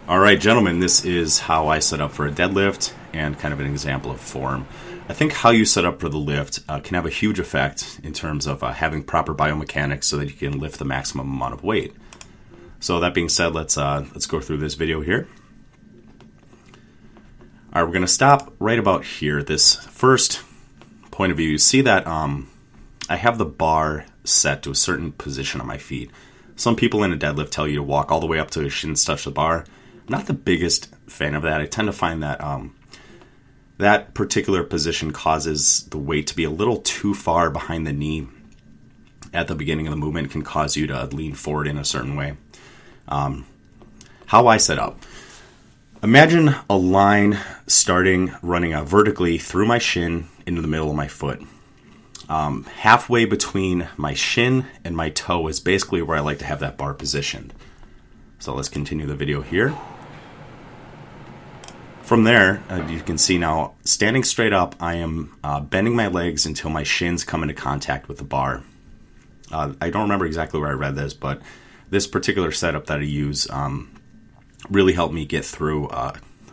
All right, gentlemen, this is how I set up for a deadlift and kind of an example of form. I think how you set up for the lift can have a huge effect in terms of having proper biomechanics so that you can lift the maximum amount of weight. So that being said, let's go through this video here. All right, we're going to stop right about here. This first point of view, you see that I have the bar set to a certain position on my feet. Some people in a deadlift tell you to walk all the way up to your shins touch the bar. I'm not the biggest fan of that. I tend to find that that particular position causes the weight to be a little too far behind the knee at the beginning of the movement. It can cause you to lean forward in a certain way. How I set up. Imagine a line running vertically through my shin into the middle of my foot. Halfway between my shin and my toe is basically where I like to have that bar positioned. So let's continue the video here. From there, you can see now, standing straight up, I am bending my legs until my shins come into contact with the bar. I don't remember exactly where I read this, but this particular setup that I use really helped me get through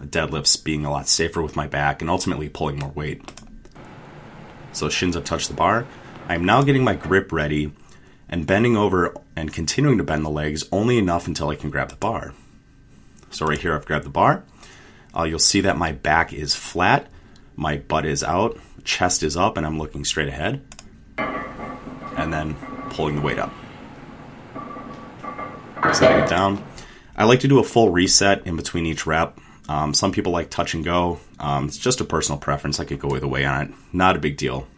deadlifts being a lot safer with my back and ultimately pulling more weight. So shins have touched the bar. I'm now getting my grip ready and bending over and continuing to bend the legs only enough until I can grab the bar. So right here I've grabbed the bar. You'll see that my back is flat, my butt is out, chest is up, and I'm looking straight ahead. And then pulling the weight up. Setting it down. I like to do a full reset in between each rep. Some people like touch and go. It's just a personal preference. I could go either way on it. Not a big deal.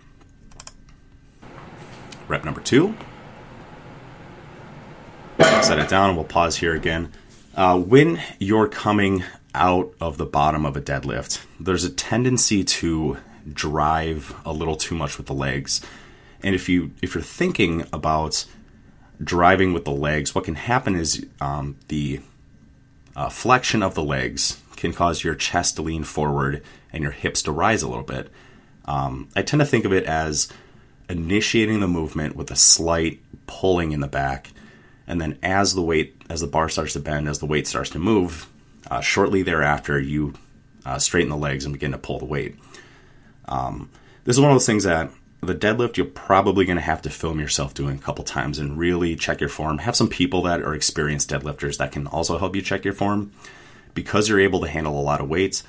Rep number 2. Set it down and we'll pause here again. When you're coming out of the bottom of a deadlift, there's a tendency to drive a little too much with the legs. And if you're thinking about driving with the legs, what can happen is the flexion of the legs can cause your chest to lean forward and your hips to rise a little bit. I tend to think of it as initiating the movement with a slight pulling in the back, and then as the bar starts to bend, as the weight starts to move, shortly thereafter you straighten the legs and begin to pull the weight. This is one of those things that the deadlift you're probably going to have to film yourself doing a couple times and really check your form. Have some people that are experienced deadlifters that can also help you check your form, because you're able to handle a lot of weights.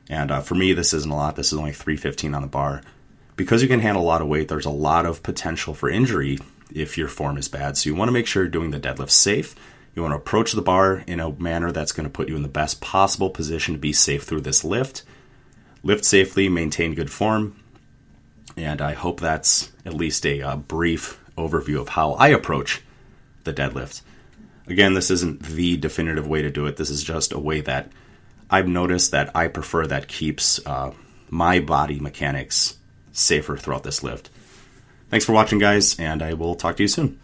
And for me, this isn't a lot. This is only 315 on the bar. Because you can handle a lot of weight, there's a lot of potential for injury if your form is bad. So you want to make sure you're doing the deadlift safe. You want to approach the bar in a manner that's going to put you in the best possible position to be safe through this lift. Lift safely, maintain good form. And I hope that's at least a brief overview of how I approach the deadlift. Again, this isn't the definitive way to do it. This is just a way that I've noticed that I prefer that keeps my body mechanics safer throughout this lift. Thanks for watching, guys, and I will talk to you soon.